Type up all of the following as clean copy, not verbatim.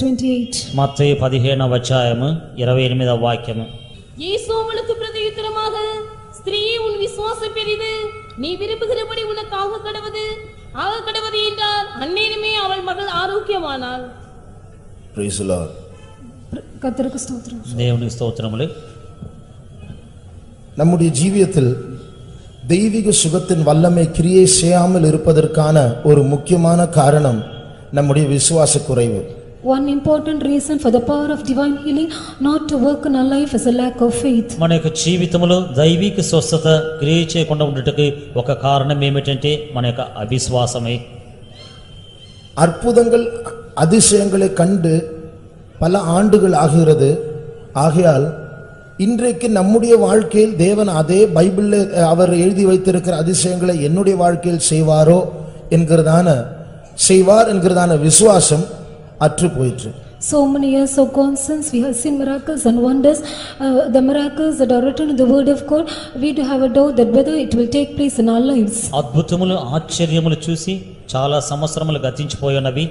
28. మత్తయి 15వ అధ్యాయము 28వ వాక్యము. இயேசு அவளுக்கு பிரதியுத்தரமாக, ஸ்திரீயே, உன் விசுவாசம் பெரிது, நீ விரும்புகிறபடி உனக்கு ஆக கடவது என்றார். அந்நேரமே அவள் மகள் ஆரோக்கியமானாள். Praise the Lord. கர்த்தருக்கு ஸ்தோத்திரம். దేవునికి స్తోత్రములు. நம்முடைய ஜீவியத்தில் தெய்வீக சுகத்தின் வல்லமை கிரியை செய்யாமல் இருப்பதற்கான ஒரு முக்கியமான காரணம் நம்முடைய விசுவாச குறைவு. One important reason for the power of divine healing not to work in our life is a lack of faith. మన యొక్క జీవితంలో దైవిక స్వస్థత క్రియ చేయకుండా ఉండటకు ఒక కారణం ఏమిటంటే మన యొక్క అవిశ్వాసమే. அற்புதங்கள் அதிசயங்களை கண்டு பல ஆண்டுகள் ஆகிறது. ஆகையால் இன்றைக்கு நம்முடைய வாழ்க்கையில் தேவன் அதே பைபிளில் அவர் எழுதி வைத்திருக்கிற அதிசயங்களை என்னுடைய வாழ்க்கையில் செய்வார் என்கிறதான விசுவாசம் அற்று போயிற்று. So many years have gone since we have seen miracles and wonders, the miracles that are written in the word of God. We do have a doubt that whether it will take place in our lives. అద్భుతములు ఆశ్చర్యములు చూసి చాలా సంవత్సరములు గతించిపోయినవి.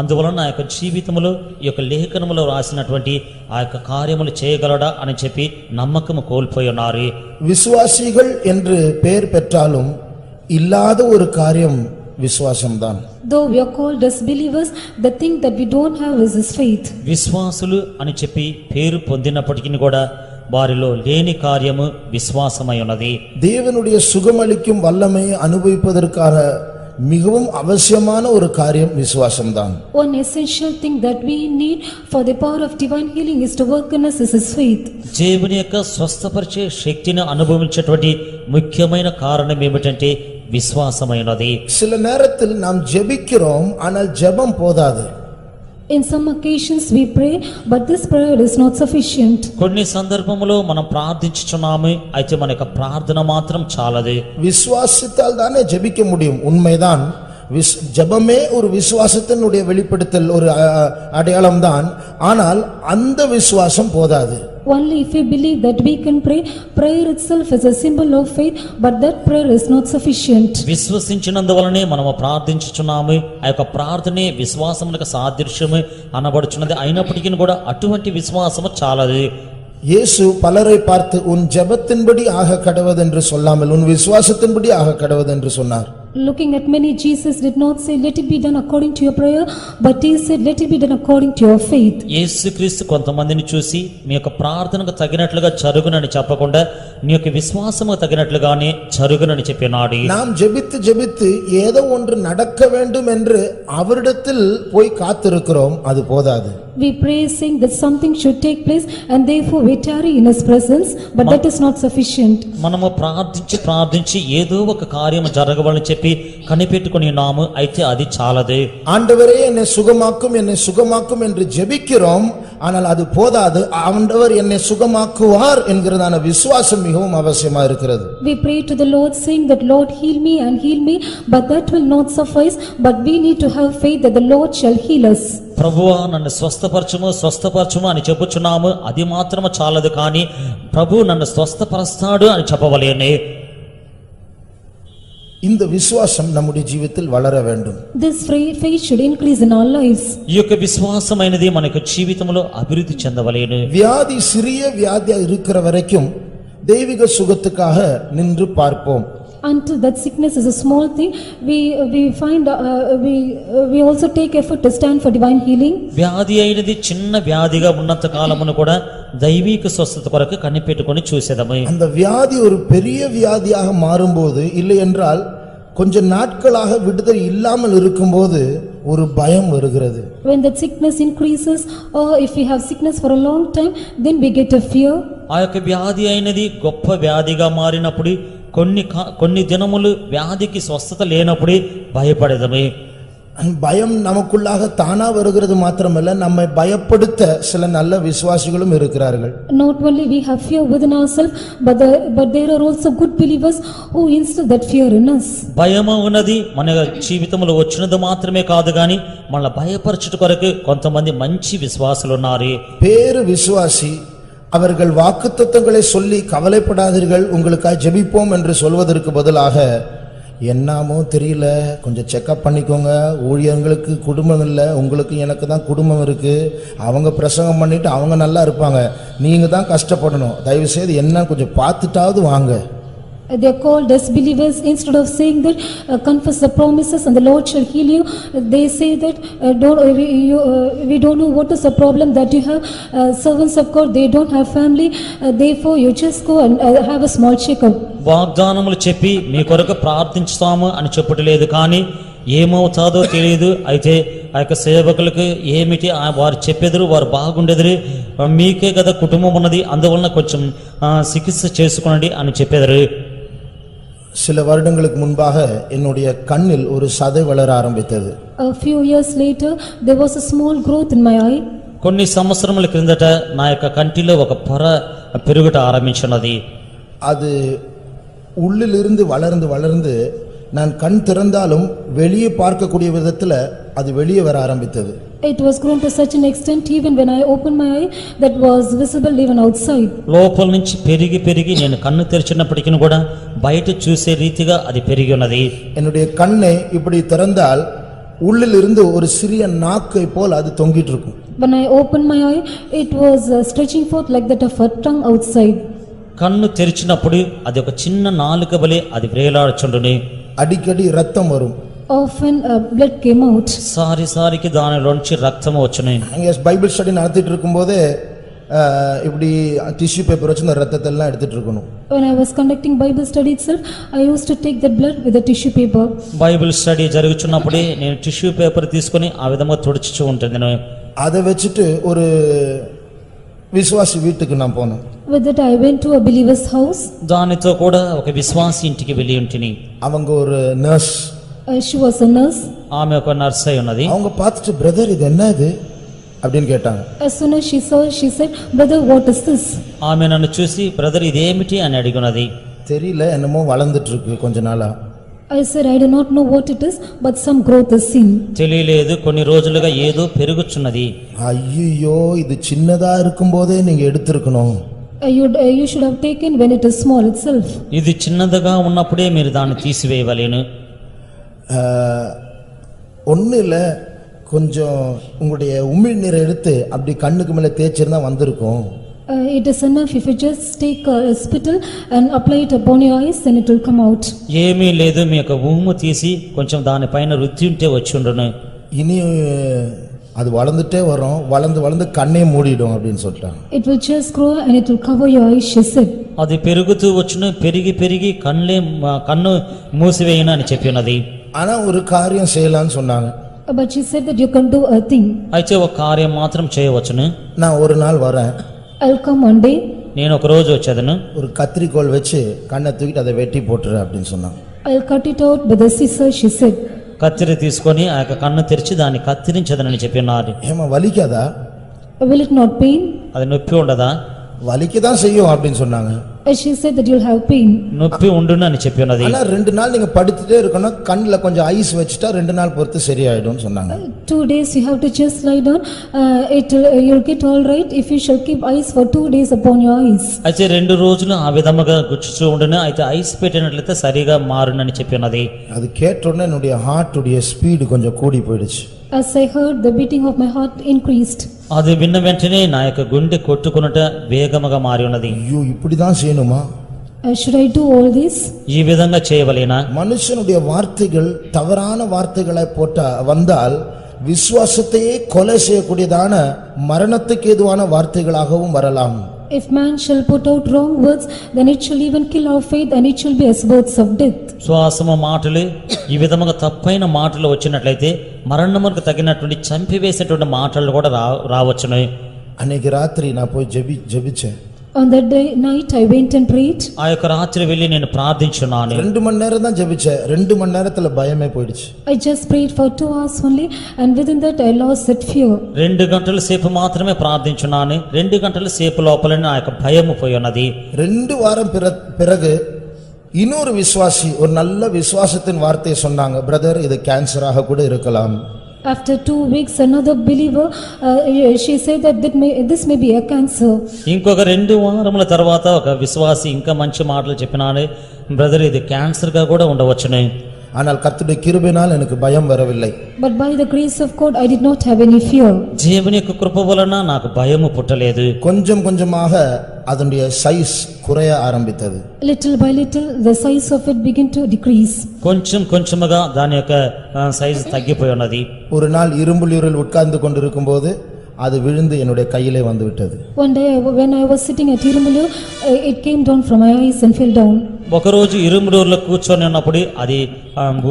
అందువలన ఆ యొక్క జీవితంలో ఈ యొక్క లేఖనములో రాసినటువంటి ఆ యొక్క కార్యములు చేయగలడా అని చెప్పి నమ్మకము కోల్పోయి ఉన్నారు. விசுவாசிகள் என்று பெயர் பெற்றாலும் இல்லாத ஒரு காரியம் விசுவாசம்தான். Though we are called as believers, the thing that we don't have is this faith. విశ్వాసులు అని చెప్పి పేరు పొందినప్పటికీ కూడా వారిలో లేని కార్యము విశ్వాసమై ఉన్నది. தேவனுடைய சுகமளிக்கும் வல்லமையை அனுபவிப்பதற்காக மிகவும் அவசியமான ஒரு காரியம் விசுவாசம்தான். One essential thing that we need for the power of divine healing is to work in us is his faith. దేవుని యొక్క స్వస్థపరిచే శక్తిని అనుభవించేటువంటి ముఖ్యమైన కారణం ఏమిటంటే విశ్వాసమైనది. சில நேரத்தில் நாம் ஜெபிக்கிறோம், ஆனால் ஜெபம் போதாது. In some occasions we pray, but this prayer is not sufficient. కొన్ని సందర్భములో మనం ప్రార్థించుచున్నాము, అయితే మన యొక్క ప్రార్థన మాత్రం చాలదు. விசுவாசித்தால் தானே ஜெபிக்க முடியும், உண்மைதான். ஜெபமே ஒரு விசுவாசத்தினுடைய வெளிப்படுத்தல், ஒரு அடையாளம் தான். ஆனால் அந்த விசுவாசம் போதாது. Only if we believe that we can pray, prayer itself is a symbol of faith, but that prayer is not sufficient. విశ్వసించినందువలనే మనము ప్రార్థించుచున్నాము, ఆ యొక్క ప్రార్థనే విశ్వాసమునకు సాదృశ్యము అనబడుచున్నది. అయినప్పటికీ కూడా అటువంటి విశ్వాసము చాలదు. இயேசு பலரை பார்த்து உன் ஜெபத்தின்படி ஆக கடவதென்று சொல்லாமல் உன் விசுவாசத்தின்படி ஆக கடவதென்று சொன்னார். Looking at many, Jesus did not say let it be done according to your prayer, but he said let it be done according to your faith. యేసుక్రీస్తు కొంతమందిని చూసి మీ యొక్క ప్రార్థనకు తగినట్లుగా జరుగునని చెప్పకుండా నీ యొక్క విశ్వాసము తగినట్లుగానే జరుగునని చెప్పినాడు. நாம் ஜெபித்து ஜெபித்து ஏதோ ஒன்று நடக்க வேண்டும் என்று அவரிடத்தில் போய் காத்திருக்கிறோம், அது போதாது. We pray saying that something should take place and therefore we tarry in his presence, but that is not sufficient. మనము ప్రార్థించి ఏదో ఒక కార్యము జరగవాలని చెప్పి కనిపెట్టుకొని ఉన్నాము, అయితే అది చాలదు. ஆண்டவரே என்னை சுகமாக்கும் என்று ஜெபிக்கிறோம், ஆனால் அது போதாது. ஆண்டவர் என்னை சுகமாக்குவார் என்கிறதான விசுவாசம் மிகவும் அவசியமா இருக்கிறது. We pray to the Lord saying that Lord heal me, but that will not suffice, but we need to have faith that the Lord shall heal us. ప్రభువా నన్ను స్వస్థపరచుము అని చెప్పుచున్నాము, అది మాత్రము చాలదు. కానీ ప్రభు నన్ను స్వస్థపరుస్తాడు అని చెప్పవలెనే. இந்த விசுவாசம் நம்முடைய ஜீவித்தில் வளர வேண்டும். This faith should increase in our lives. ఈ యొక్క విశ్వాసమైనది మన యొక్క జీవితంలో అభివృద్ధి చెందవలెను. வியாதி சிறிய வியாதியா இருக்கிற வரைக்கும் தெய்வீக சுகத்துக்காக நின்று பார்ப்போம். Until that sickness is a small thing, we also take effort to stand for divine healing. వ్యాధి అయినది చిన్న వ్యాధిగా ఉన్నంత కాలమును కూడా దైవిక స్వస్థత కొరకు కనిపెట్టుకొని చూసేదము. அந்த வியாதி ஒரு பெரிய வியாதியாக மாறும்போது, இல்லை என்றால் கொஞ்ச நாட்களாக விடுதலை இல்லாமல் இருக்கும்போது ஒரு பயம் வருகிறது. When that sickness increases, or if we have sickness for a long time, then we get a fear. ఆ యొక్క వ్యాధి అయినది గొప్ప వ్యాధిగా మారినప్పుడు, కొన్ని దినములు వ్యాధికి స్వస్థత లేనప్పుడు భయపడేదమే. பயம் நமக்குள்ளாக தானா வருகிறது மாத்திரமல்ல, நம்மை பயப்படுத்த சில நல்ல விசுவாசிகளும் இருக்கிறார்கள். Not only we have fear within ourselves, but there are also good believers who instill that fear in us. భయము ఉన్నది మన జీవితంలో వచ్చినది మాత్రమే కాదు, గాని మన భయపరచుట కొరకు కొంతమంది మంచి విశ్వాసులు ఉన్నారు. பேரு விசுவாசி அவர்கள் வாக்குத்தத்தங்களை சொல்லி கவலைப்படாதீர்கள், உங்களுக்காக ஜெபிப்போம் என்று சொல்வதற்கு பதிலாக என்னாமோ தெரியல, கொஞ்சம் செக்கப் பண்ணிக்கோங்க, ஊழியர்களுக்கு குடும்பம் இல்லை, உங்களுக்கு எனக்கு தான் குடும்பம் இருக்கு, அவங்க பிரசங்கம் பண்ணிட்டு அவங்க நல்லா இருப்பாங்க, நீங்க தான் கஷ்டப்படணும், தயவு செய்து என்ன கொஞ்சம் பார்த்துட்டாவது வாங்க. They are called as believers. Instead of saying that confess the promises and the Lord shall heal you, they say that we don't know what is the problem that you have. Servants of God, they don't have family, therefore you just go and have a small checkup. వాగ్దానములు చెప్పి మీ కొరకు ప్రార్థించుతాము అని చెప్పట్లేదు, కానీ ఏమవుతాదో తెలియదు. అయితే ఆ యొక్క సేవకులకు ఏమిటి వారు చెప్పెదరు, వారు బాగుండెదరు, మీకే కదా కుటుంబం ఉన్నది, అందువలన కొంచెం చికిత్స చేసుకోండి అని చెప్పెదరు. சில வருடங்களுக்கு முன்பாக என்னுடைய கண்ணில் ஒரு சதை வளர ஆரம்பித்தது. A few years later there was a small growth in my eye. కొన్ని సంవత్సరముల క్రిందట నా యొక్క కంటిలో ఒక పొర పెరుగుట ఆరంభించినది. அது உள்ளிலிருந்து வளர்ந்து வளர்ந்து நான் கண் திறந்தாலும் வெளியே பார்க்கக்கூடிய விதத்தில் அது வெளியே வர ஆரம்பித்தது. It was grown to such an extent even when I opened my eye that was visible even outside. లోపల నుంచి పెరిగి పెరిగి నేను కన్ను తెరిచినప్పటికీ కూడా బయట చూసే రీతిగా అది పెరిగి ఉన్నది. என்னுடைய கண்ணை இப்படி திறந்தால் உள்ளிலிருந்து ஒரு சிறிய நாக்கை போல் அது தொங்கிட்டு இருக்கும். When I opened my eye, it was stretching forth like that of a tongue outside. కన్ను తెరిచినప్పుడు అది ఒక చిన్న నాలుక వలె అది వేలాడుచుండును. அடிக்கடி ரத்தம் வரும். Often blood came out. సారికి దానిలోంచి రక్తం వచ్చును. அங்கே பைபிள் ஸ்டடி நடத்திட்டு இருக்கும்போது இப்படி டிஷ்யூ பேப்பர் வச்சு அந்த ரத்தத்தை எல்லாம் எடுத்துட்டு இருக்கணும். When I was conducting Bible study itself, I used to take that blood with a tissue paper. Bible study జరుగుతున్నప్పుడే నేను టిష్యూ పేపర్ తీసుకొని ఆ విధంగా తుడుచుచూ ఉంటాను. அதை வச்சுட்டு ஒரு விசுவாசி வீட்டுக்கு நான் போனேன். With that I went to a believer's house. దానితో కూడా ఒక విశ్వాసి ఇంటికి వెళ్ళి ఉంటిని. அவங்க ஒரு nurse. She was a nurse. ఆమె ఒక నర్స్ అయి ఉన్నది. அவங்க பார்த்துட்டு பிரதர் இது என்ன இது அப்படின்னு கேட்டாங்க. As soon as she saw, she said, "Brother, what is this?" ఆమె నన్ను చూసి బ్రదర్ ఇదేమిటి అని అడిగినది. தெரியல, என்னமோ வளர்ந்துட்டு இருக்கு கொஞ்ச நாளா. I said, "I do not know what it is, but some growth is seen." తెలియలేదు, కొన్ని రోజులుగా ఏదో పెరుగుచున్నది. ஐயோ, இது சின்னதா இருக்கும்போதே நீங்க எடுத்துக்கணும். You should have taken when it is small itself. ఇది చిన్నదిగా ఉన్నప్పుడే మీరు దాన్ని తీసివేయవలెను. ஒன்றும் இல்லை, கொஞ்சம் உங்களுடைய உமிழ்நீரை எடுத்து அப்படி கண்ணுக்கு மேலே தேய்ச்சிருந்தா வந்திருக்கும். It is enough if you just take a spittle and apply it upon your eyes, then it will come out. ఏమీ లేదు, మీ యొక్క ఊము తీసి కొంచెం దానిపైన రుద్ది ఉంటే వచ్చి ఉండును. இனி அது வளர்ந்துட்டே வரும், வளர்ந்து வளர்ந்து கண்ணே மூடிடும் அப்படின்னு சொல்லிட்டாங்க. It will just grow and it will cover your eyes, she said. అది పెరుగుతూ వచ్చును, పెరిగి పెరిగి కన్ను మూసివేయను అని చెప్పి ఉన్నది. ஆனா ஒரு காரியம் செய்யலாம்னு சொன்னாங்க. But she said that you can do a thing. అయితే ఒక కార్యం మాత్రం చేయవచ్చును. நான் ஒரு நாள் வரேன், I'll come one day. నేను ఒక రోజు వచ్చేదను. ஒரு கத்திரிக்கோல் வச்சு கண்ணை தூக்கிட்டு அதை வெட்டி போட்டுரு அப்படின்னு சொன்னாங்க. I'll cut it out with a scissors, she said. కత్తిరి తీసుకొని ఆ యొక్క కన్ను తెరిచి దాన్ని కత్తిరించదనని చెప్పి ఉన్నారు. ஏமா வலிக்காதா? Will it not pain? అది నొప్పి ఉండదా? வலிக்கதான் செய்யும் அப்படின்னு சொன்னாங்க. She said that you'll have pain. నొప్పి ఉండును అని చెప్పి ఉన్నది. ஆனா 2 நாள் நீங்க படுத்துட்டே இருக்கணும், கண்ணுல கொஞ்சம் ஐஸ் வச்சுட்டா 2 நாள் பொறுத்து சரியாயிடும்னு சொன்னாங்க. 2 days you have to just lie down. You'll get all right if you shall keep ice for 2 days upon your eyes. అయితే 2 రోజులు ఆ విధముగా గుచ్చుచూ ఉండును, అయితే ఐస్ పెట్టినట్లయితే సరిగా మారునని చెప్పి ఉన్నది. அது கேட்ட உடனே என்னுடைய ஹார்ட்டுடைய ஸ்பீடு கொஞ்சம் கூடி போயிடுச்சு. As I heard, the beating of my heart increased. అది విన్న వెంటనే నా యొక్క గుండె కొట్టుకునుట వేగముగా మారి ఉన్నది. ஐயோ, இப்படிதான் செய்யணுமா? Should I do all this? ఈ విధంగా చేయవలేనా? மனுஷனுடைய வார்த்தைகள் தவறான வார்த்தைகளை போட்டா வந்தால் விசுவாசத்தையே கொலை செய்யக்கூடியதான மரணத்துக்கு ஏதுவான வார்த்தைகளாகவும் வரலாம். If man shall put out wrong words, then it shall even kill our faith, and it shall be as words of death. శ్వాసము మాటలు ఈ విధముగా తప్పైన మాటలు వచ్చినట్లయితే మరణములకు తగినటువంటి చంపివేసేటువంటి మాటలు కూడా రావచ్చును. அன்னைக்கு ராத்திரி நான் போய் ஜெபிச்சேன். On that night I went and prayed. ఆ యొక్క రాత్రి వెళ్ళి నేను ప్రార్థించున్నాను. 2 மணி நேரம் தான் ஜெபிச்சேன். 2 மணி நேரத்துல பயமே போயிடுச்சு. I just prayed for 2 hours only, and within that I lost that fear. 2 గంటల సేపు మాత్రమే ప్రార్థించున్నాను. 2 గంటల సేపు లోపలనే ఆ యొక్క భయము పోయి ఉన్నది. 2 வாரம் பிறகு இன்னொரு விசுவாசி ஒரு நல்ல விசுவாசத்தின் வார்த்தையை சொன்னாங்க. பிரதர், இது கேன்சராக கூட இருக்கலாம். After 2 weeks, another believer, she said that this may be a cancer. ఇంకొక 2 వారముల తర్వాత ఒక విశ్వాసి ఇంకా మంచి మాటలు చెప్పినాడు. బ్రదర్, ఇది క్యాన్సర్ గా కూడా ఉండవచ్చును. ஆனால் கர்த்தருடைய கிருபையினால் எனக்கு பயம் வரவில்லை. But by the grace of God, I did not have any fear. దేవుని యొక్క కృప వలన నాకు భయము పుట్టలేదు. கொஞ்சம் கொஞ்சமாக அதனுடைய சைஸ் குறைய ஆரம்பித்தது. Little by little, the size of it began to decrease. కొంచెం కొంచెముగా దాని యొక్క సైజు తగ్గిపోయి ఉన్నది. ஒரு நாள் இரும்பில் உட்கார்ந்து கொண்டிருக்கும்போது அது விழுந்து என்னுடைய கையிலே வந்து விட்டது. One day when I was sitting at Irumulu, it came down from my eyes and fell down. ఒకరోజు ఇరుములూరులో కూర్చొని ఉన్నప్పుడు అది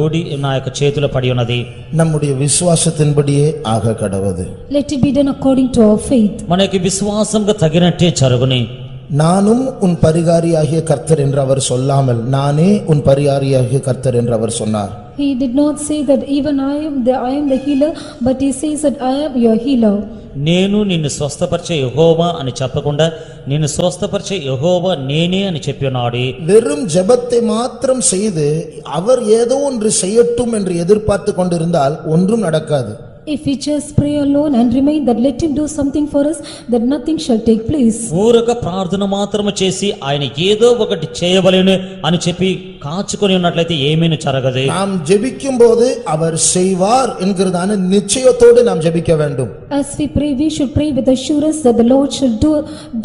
ఊడి నా యొక్క చేతిలో పడి ఉన్నది. நம்முடைய விசுவாசத்தின்படியே ஆக கடவது. Let it be done according to our faith. మన యొక్క విశ్వాసంగా తగినట్టే జరుగుని. நானும் உன் பரிகாரியாகிய கர்த்தர் என்று அவர் சொல்லாமல் நானே உன் பரிகாரியாகிய கர்த்தர் என்று அவர் சொன்னார். He did not say that even I am the healer, but he says that I am your healer. నేను నిన్ను స్వస్థపరిచే యెహోవా అని చెప్పకుండా నిన్ను స్వస్థపరిచే యెహోవా నేనే అని చెప్పినాడు. வெறும் ஜெபத்தை மாத்திரம் செய்து அவர் ஏதோ ஒன்று செய்யட்டும் என்று எதிர்பார்த்து கொண்டிருந்தால் ஒன்றும் நடக்காது. If we just pray alone and remain that let him do something for us, that nothing shall take place. ఊరక ప్రార్థన మాత్రమే చేసి ఆయన ఏదో ఒకటి చేయవలెను అని చెప్పి కాచుకొని ఉన్నట్లయితే ఏమీను జరగదు. நாம் ஜெபிக்கும் போது அவர் செய்வார் என்கிறதான நிச்சயத்தோடு நாம் ஜெபிக்க வேண்டும். As we pray, we should pray with assurance that the Lord shall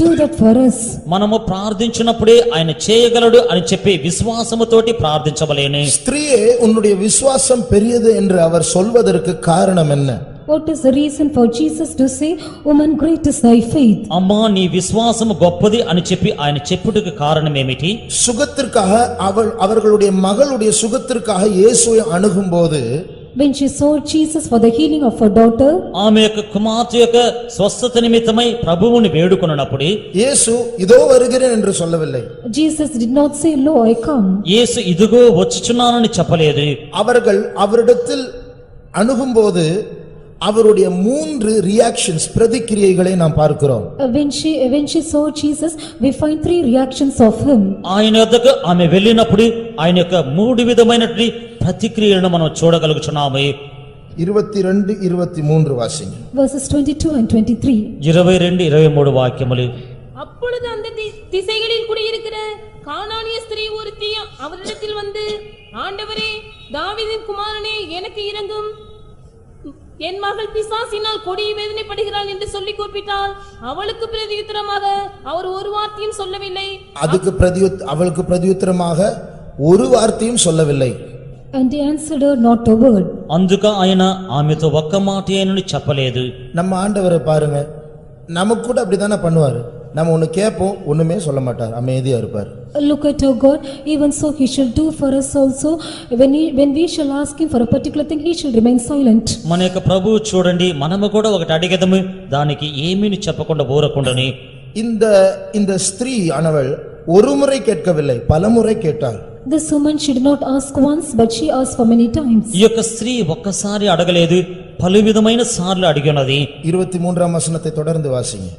do that for us. మనము ప్రార్థించినప్పుడే ఆయన చేయగలడు అని చెప్పి విశ్వాసముతోటి ప్రార్థించవలెను. ஸ்திரீயே உன்னுடைய விசுவாசம் பெரியது என்று அவர் சொல்வதற்கு காரணம் என்ன? What is the reason for Jesus to say, "Woman, great is thy faith"? అమ్మా నీ విశ్వాసము గొప్పది అని చెప్పి ఆయన చెప్పుటకు కారణం ఏమిటి? சுகத்திற்காக அவர்களுடைய மகளுடைய சுகத்திற்காக இயேசுவை அணுகும்போது When she sought Jesus for the healing of her daughter, ఆమె యొక్క కుమార్తె యొక్క స్వస్థత నిమిత్తమై ప్రభువుని వేడుకొనున్నప్పుడు இயேசு இதோ வருகிறேன் என்று சொல்லவில்லை. Jesus did not say, "Lo, I come." యేసు ఇదిగో వచ్చుచున్నానని చెప్పలేదు. அவர்கள் அவரிடத்தில் அணுகும்போது அவருடைய 3 ரியாக்ஷன்ஸ் பிரதிக்கிரியைகளை நாம் பார்க்கிறோம். When she saw Jesus, we find 3 reactions of him. ఆయన వద్దకు ఆమె వెళ్ళినప్పుడు ఆయన యొక్క 3 విధమైనటువంటి ప్రతిక్రియలను మనం చూడగలుగుచున్నాము. 22 23 வாசிங்க. Verses 22 and 23. 22 23 వాక్యములు. அப்பொழுது அந்த திசைகளில் குடியிருக்கிற கானானிய ஸ்திரீ ஒருத்தி அவரிடத்தில் வந்து, ஆண்டவரே, தாவீதின் குமாரனே, எனக்கு இரங்கும், என் மகள் பிசாசினால் கொடிய வேதனைப்படுகிறாள் என்று சொல்லி கூப்பிட்டாள். அவளுக்கு பிரதியுத்தரமாக அவர் ஒரு வார்த்தையும் சொல்லவில்லை. அவளுக்கு பிரதியுத்தரமாக ஒரு வார்த்தையும் சொல்லவில்லை. And he answered her not a word. అందుక ఆయన ఆమెతో ఒక్క మాట అయినను చెప్పలేదు. நம்ம ஆண்டவரை பாருங்க, நமக்கு கூட அப்படிதானே பண்ணுவாரு. நம்ம ஒன்னு கேட்போம், ஒண்ணுமே சொல்ல மாட்டார், அமைதியா இருப்பார். Look at our God, even so he shall do for us also. When we shall ask him for a particular thing, he shall remain silent. మన యొక్క ప్రభువు చూడండి, మనము కూడా ఒకటి అడిగేదము, దానికి ఏమీని చెప్పకుండా ఊరకుండాని. இந்த ஸ்திரீ ஆனவள் ஒரு முறை கேட்கவில்லை, பலமுறை கேட்டாள். This woman she did not ask once, but she asked for many times. ఈ యొక్క స్త్రీ ఒక్కసారి అడగలేదు, పలు విధమైన సార్లు అడిగినది. 23 వచనத்தை தொடர்ந்து வாசிங்க.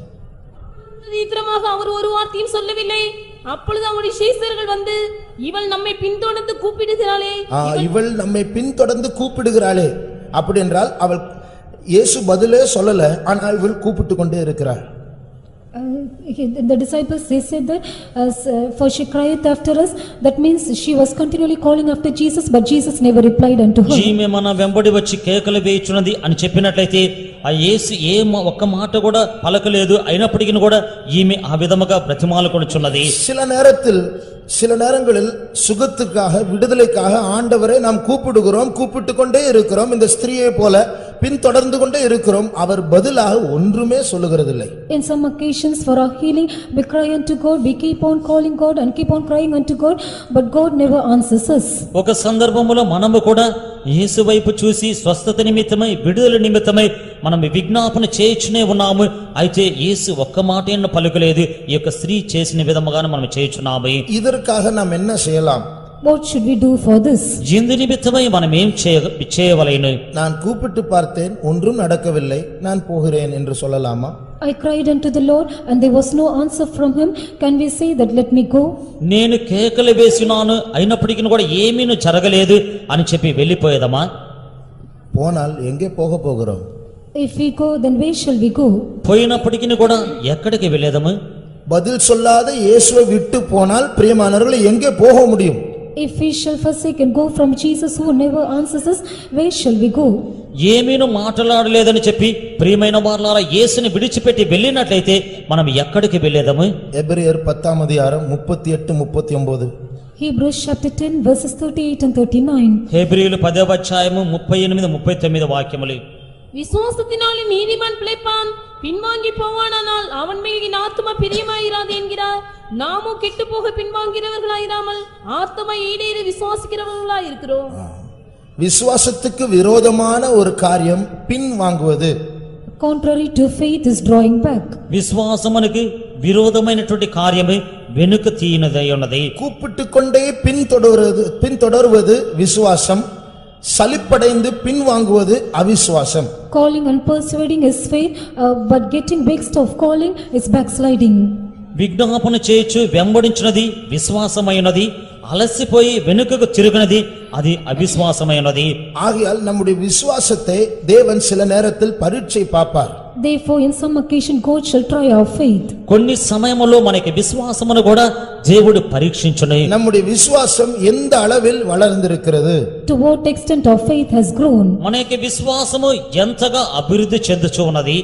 பிரதியுத்தரமாக அவர் ஒரு வார்த்தையும் சொல்லவில்லை. அப்பொழுது அவருடைய சீஷர்கள் வந்து, இவள் நம்மை பின்தொடர்ந்து கூப்பிடுகிறாளே. இவள் நம்மை பின்தொடர்ந்து கூப்பிடுகிறாளே. அப்படி என்றால் அவள் இயேசு பதிலே சொல்லல, ஆனால் இவள் கூப்பிட்டு கொண்டே இருக்கிறாள். The disciples they said that for she cried after us, that means she was continually calling after Jesus, but Jesus never replied unto her. ఈమె మన వెంబడి వచ్చి కేకలు వేయుచున్నది అని చెప్పినట్లయితే ఆ యేసు ఒక్క మాట కూడా పలకలేదు. అయినప్పటికీ కూడా ఈమె ఆ విధముగా బ్రతిమాలుకొనుచున్నది. சில நேரங்களில் சுகத்துக்காக விடுதலைக்காக ஆண்டவரை நாம் கூப்பிட்டு கொண்டே இருக்கிறோம். இந்த ஸ்திரீயை போல பின்தொடர்ந்து கொண்டே இருக்கிறோம். அவர் பதிலாக ஒன்றுமே சொல்லுகிறதில்லை. In some occasions for our healing we cry unto God, we keep on calling God and keep on crying unto God, but God never answers us. ఒక సందర్భములో మనము కూడా యేసు వైపు చూసి స్వస్థత నిమిత్తమై విడుదల నిమిత్తమై మనం విజ్ఞాపన చేయుచునే ఉన్నాము. అయితే యేసు ఒక్క మాటైనా పలుకలేదు. ఈ యొక్క స్త్రీ చేసిన విధముగానే మనం చేయుచున్నాము. இதற்காக நாம் என்ன செய்யலாம்? What should we do for this? ఇందు నిమిత్తమై మనం ఏం చేయవలెను? நான் கூப்பிட்டு பார்த்தேன், ஒன்றும் நடக்கவில்லை, நான் போகிறேன் என்று சொல்லலாமா? I cried unto the Lord and there was no answer from him. Can we say that let me go? నేను కేకలు వేసినాను, అయినప్పటికీ కూడా ఏమీను జరగలేదు అని చెప్పి వెళ్ళిపోయేదమా? போனால் எங்கே போகிறோம்? If we go, then where shall we go? పోయినప్పటికీ కూడా ఎక్కడికి వెళ్ళేదము? பதில் சொல்லாத இயேசுவை விட்டு போனால் பிரியமானவர்களே எங்கே போக முடியும்? If we shall forsake and go from Jesus who never answers us, where shall we go? ఏమీను మాట్లాడలేదని చెప్పి ప్రియమైన వారలారా యేసుని విడిచిపెట్టి వెళ్ళినట్లయితే మనం ఎక్కడికి వెళ్ళేదము? எபிரேயர் 10ஆம் அதிகாரம் 38 39. Hebrews chapter 10 verses 38 and 39. హెబ్రీయులు 10వ అధ్యాయము 38 39 వాక్యములు. விசுவாசத்தினாலே நீதிமான் பிழைப்பான், பின்வாங்கி போவானானால் அவன் மேல் என் ஆத்துமா பிரியமாயிராது என்கிறார். நாமோ கெட்டு போக பின்வாங்கிறவர்களாயிராமல் ஆத்துமா ஈடேறி விசுவாசிக்கிறவர்களாய் இருக்கிறோம். விசுவாசத்துக்கு விரோதமான ஒரு காரியம் பின் வாங்குவது. Contrary to faith is drawing back. విశ్వాసమునకు విరోధమైనటువంటి కార్యమే వెనుక తీయనదై ఉన్నది. கூப்பிட்டுக்கொண்டே பின்தொடர்வது விசுவாசம், சலிப்படைந்து பின் வாங்குவது அவிசுவாசம். Calling and persuading is faith, but getting vexed of calling is backsliding. విజ్ఞాపన చేయొచ్చు వెంబడించినది విశ్వాసమైనది, అలసిపోయి వెనుకకు తిరుగునది అది అవిశ్వాసమైనది. ஆகையால் நம்முடைய விசுவாசத்தை தேவன் சில நேரத்தில் பரீட்சை பார்ப்பார். Therefore in some occasion God shall try our faith. కొన్ని సమయములో మనకి విశ్వాసమును కూడా దేవుడు పరీక్షించును. நம்முடைய விசுவாசம் எந்த அளவில் வளர்ந்திருக்கிறது? To what extent our faith has grown. మనకి విశ్వాసము ఎంతగా అభివృద్ధి చెందుచు ఉన్నది.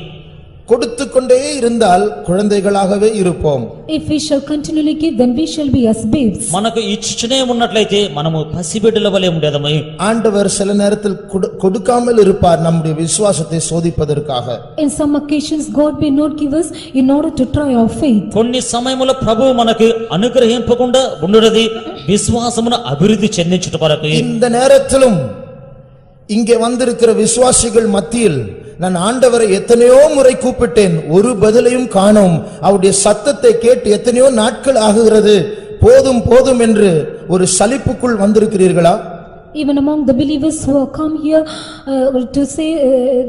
கொடுத்துக்கொண்டே இருந்தால் குழந்தைகளாகவே இருப்போம். If we shall continually give, then we shall be as babes. మనకు ఇచ్చుచునే ఉన్నట్లయితే మనము పసిబిడ్డల వలె ఉండేదము. ஆண்டவர் சில நேரத்தில் கொடுக்காமல் இருப்பார் நம்முடைய விசுவாசத்தை சோதிப்பதற்காக. In some occasions God may not give us in order to try our faith. కొన్ని సమయములో ప్రభువు మనకు అనుగ్రహింపకుండా ఉండునది విశ్వాసమును అభివృద్ధి చెందించుట కొరకు. இந்த நேரத்திலும் இங்கே வந்திருக்கிற விசுவாசிகள் மத்தியில் நான் ஆண்டவரை எத்தனையோ முறை கூப்பிட்டேன், ஒரு பதிலையும் காணோம். அவருடைய சத்தத்தை கேட்டு எத்தனையோ நாட்கள் ஆகுகிறது, போதும் போதும் என்று ஒரு சலிப்புக்குள் வந்திருக்கிறீர்களா? Even among the believers who have come here to say,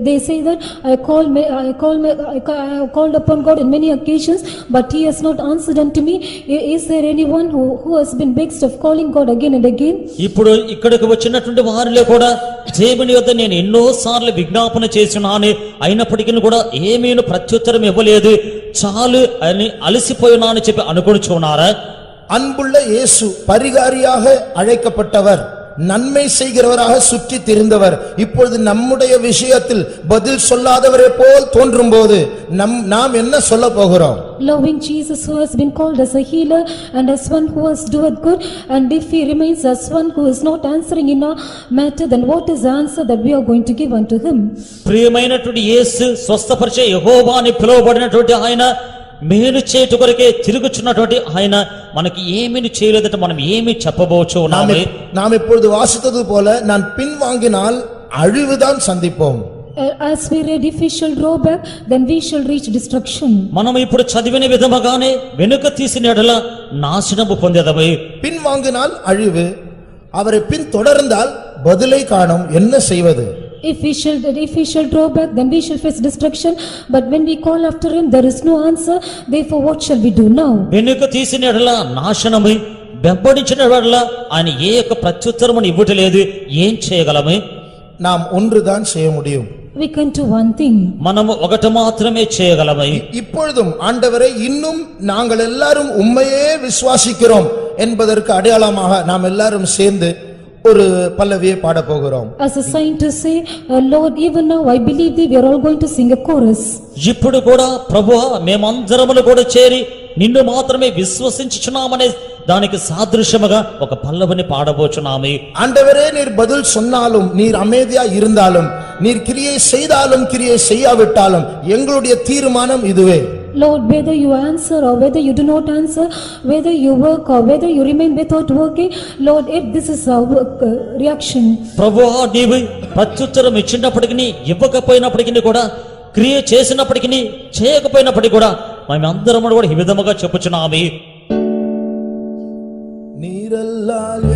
they say that I have called upon God in many occasions, but He has not answered unto me. Is there anyone who has been vexed of calling God again and again? ఇప్పుడు ఇక్కడికి వచ్చినటువంటి వారిలో కూడా దేవుని యొద్ద నేను ఎన్నో సార్లు విజ్ఞాపన చేస్తున్నాను, అయినప్పటికీ కూడా ఏమీను ప్రత్యుత్తరం ఇవ్వలేదు, చాలు అని అలసిపోయినాను చెప్పి అనుకొనుచున్నారా? அன்புள்ள இயேசு பரிகாரியாக அழைக்கப்பட்டவர், நன்மை செய்கிறவராக சுற்றி திரிந்தவர். இப்பொழுது நம்முடைய விஷயத்தில் பதில் சொல்லாதவரை போல் தோன்றும் போது நாம் என்ன சொல்ல போகிறோம்? Loving Jesus who has been called as a healer and as one who has doeth good, and if he remains as one who is not answering in our matter, then what is the answer that we are going to give unto him? ప్రియమైనటువంటి యేసు స్వస్థపరిచే యెహోవా అని పిలువబడినటువంటి ఆయన, మేలు చేయుట కొరకే తిరుగుచున్నటువంటి ఆయన మనకి ఏమీ చేయలేదంటే మనం ఏమి చెప్పబోచు ఉన్నాము? நாம் இப்பொழுது வாசித்தது போல நான் பின் வாங்கினால் அழிவுதான் சந்திப்போம். As we read, if we shall draw back, then we shall reach destruction. మనం ఇప్పుడు చదివిన విధముగానే వెనుక తీసిన యెడల నాశనము పొందేదము. பின் வாங்கினால் அழிவு, அவரை பின் தொடர்ந்தால் பதிலை காணோம், என்ன செய்வது? If we shall draw back, then we shall face destruction, but when we call after him, there is no answer. Therefore what shall we do now? వెనుక తీసిన యెడల నాశనము, వెంబడించిన యెడల ఆయన ఏ యొక్క ప్రత్యుత్తరమును ఇవ్వట్లేదు, ఏం చేయగలము? நாம் ஒன்றுதான் செய்ய முடியும். We can do one thing. మనము ఒకటి మాత్రమే చేయగలము. இப்பொழுதும் ஆண்டவரே, இன்னும் நாங்கள் எல்லாரும் உம்மையே விசுவாசிக்கிறோம் என்பதற்கு அடையாளமாக நாம் எல்லாரும் சேர்ந்து ஒரு பல்லவியை பாட போகிறோம். As a sign to say, Lord, even now I believe thee, we are all going to sing a chorus. ఇప్పుడు కూడా ప్రభువా మేమందరమును కూడా చేరి నిన్ను మాత్రమే విశ్వసించుచున్నామనే దానికి సాదృశ్యముగా ఒక పల్లవిని పాడబోచున్నాము. ஆண்டவரே, நீர் பதில் சொன்னாலும், நீர் அமைதியா இருந்தாலும், நீர் கிரியை செய்தாலும் கிரியை செய்யாவிட்டாலும் எங்களுடைய தீர்மானம் இதுவே. Lord, whether you answer or whether you do not answer, whether you work or whether you remain without working, Lord, if this is our reaction. ప్రభువా నీవు ప్రత్యుత్తరం ఇచ్చినప్పటికీ ఇవ్వకపోయినప్పటికీ కూడా, క్రియ చేసినప్పటికీ చేయకపోయినప్పటికీ కూడా మేమందరము కూడా ఈ విధముగా చెప్పుచున్నాము. நீரல்லால்